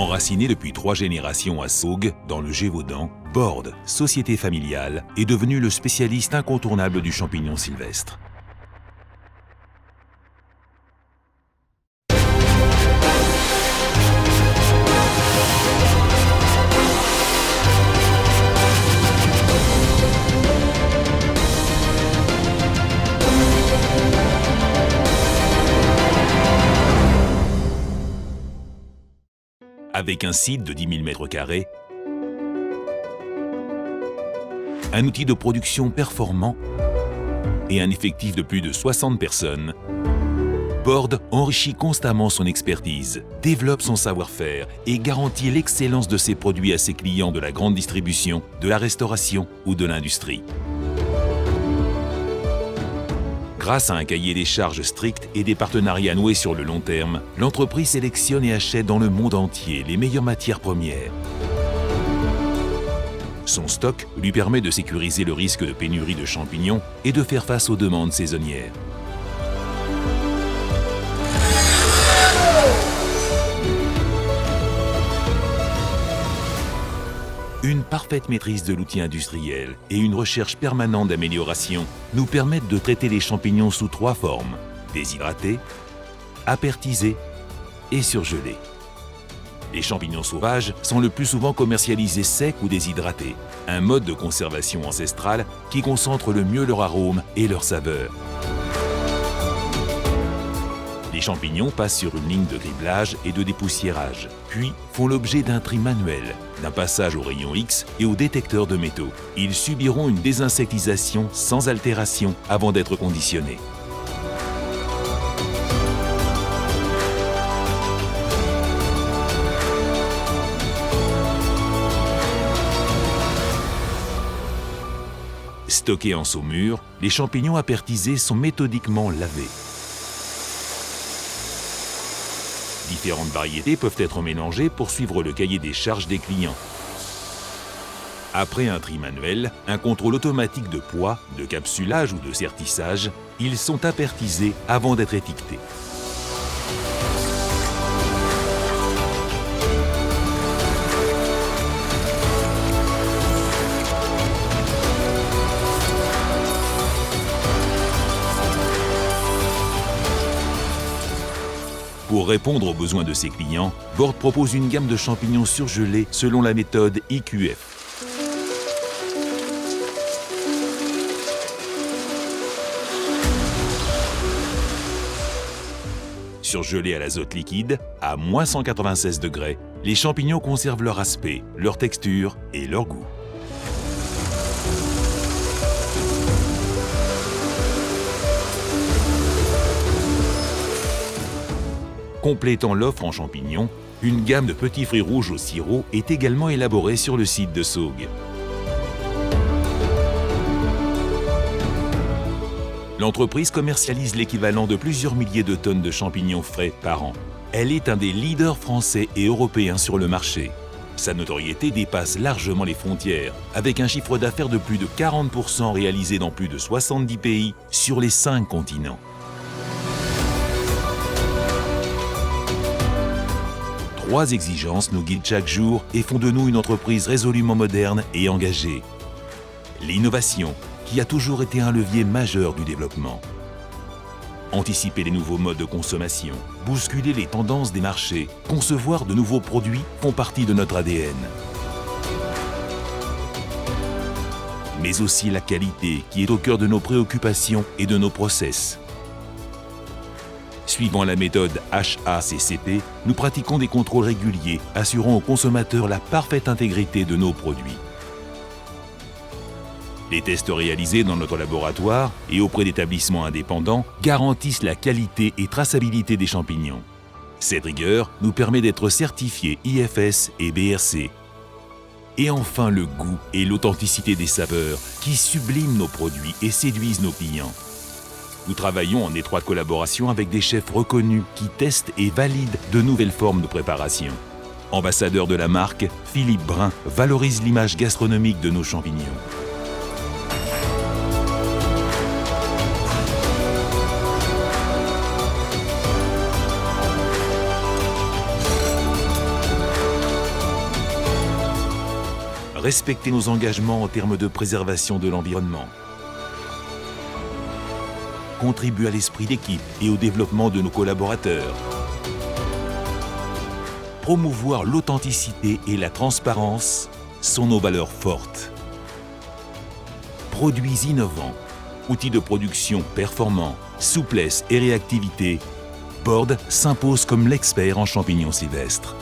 Enraciné depuis 3 générations à Saugues, dans le Gévaudan, Borde, société familiale, est devenu le spécialiste incontournable du champignon sylvestre. Avec un site de 10 000 m², un outil de production performant et un effectif de plus de 60 personnes, Borde enrichit constamment son expertise, développe son savoir-faire et garantit l'excellence de ses produits à ses clients de la grande distribution, de la restauration ou de l'industrie. Grâce à un cahier des charges strict et des partenariats noués sur le long terme, l'entreprise sélectionne et achète dans le monde entier les meilleures matières premières. Son stock lui permet de sécuriser le risque de pénurie de champignons et de faire face aux demandes saisonnières. Une parfaite maîtrise de l'outil industriel et une recherche permanente d'amélioration nous permettent de traiter les champignons sous 3 formes: déshydratés, apertisés et surgelés. Les champignons sauvages sont le plus souvent commercialisés secs ou déshydratés, un mode de conservation ancestral qui concentre le mieux leur arôme et leur saveur. Les champignons passent sur une ligne de criblage et de dépoussiérage, puis font l'objet d'un tri manuel, d'un passage au rayon X et au détecteur de métaux. Ils subiront une désinsectisation sans altération avant d'être conditionnés. Stockés en saumure, les champignons apertisés sont méthodiquement lavés. Différentes variétés peuvent être mélangées pour suivre le cahier des charges des clients. Après un tri manuel, un contrôle automatique de poids, de capsulage ou de sertissage, ils sont apertisés avant d'être étiquetés. Pour répondre aux besoins de ses clients, Borde propose une gamme de champignons surgelés selon la méthode IQF. Surgelés à l'azote liquide, à moins 196 degrés, les champignons conservent leur aspect, leur texture et leur goût. Complétant l'offre en champignons, une gamme de petits fruits rouges au sirop est également élaborée sur le site de Saugues. L'entreprise commercialise l'équivalent de plusieurs milliers de tonnes de champignons frais par an. Elle est un des leaders français et européens sur le marché. Sa notoriété dépasse largement les frontières, avec un chiffre d'affaires de plus de 40% réalisé dans plus de 70 pays sur les 5 continents. 3 exigences nous guident chaque jour et font de nous une entreprise résolument moderne et engagée. L'innovation, qui a toujours été un levier majeur du développement. Anticiper les nouveaux modes de consommation, bousculer les tendances des marchés, concevoir de nouveaux produits font partie de notre ADN. Mais aussi la qualité, qui est au cœur de nos préoccupations et de nos process. Suivant la méthode HACCP, nous pratiquons des contrôles réguliers, assurant aux consommateurs la parfaite intégrité de nos produits. Les tests réalisés dans notre laboratoire et auprès d'établissements indépendants garantissent la qualité et traçabilité des champignons. Cette rigueur nous permet d'être certifiés IFS et BRC. Et enfin le goût et l'authenticité des saveurs qui subliment nos produits et séduisent nos clients. Nous travaillons en étroite collaboration avec des chefs reconnus qui testent et valident de nouvelles formes de préparation. Ambassadeur de la marque, Philippe Brun valorise l'image gastronomique de nos champignons. respecter nos engagements en termes de préservation de l'environnement, contribuer à l'esprit d'équipe et au développement de nos collaborateurs, promouvoir l'authenticité et la transparence sont nos valeurs fortes. Produits innovants, outils de production performants, souplesse et réactivité, Bord s'impose comme l'expert en champignons sylvestres.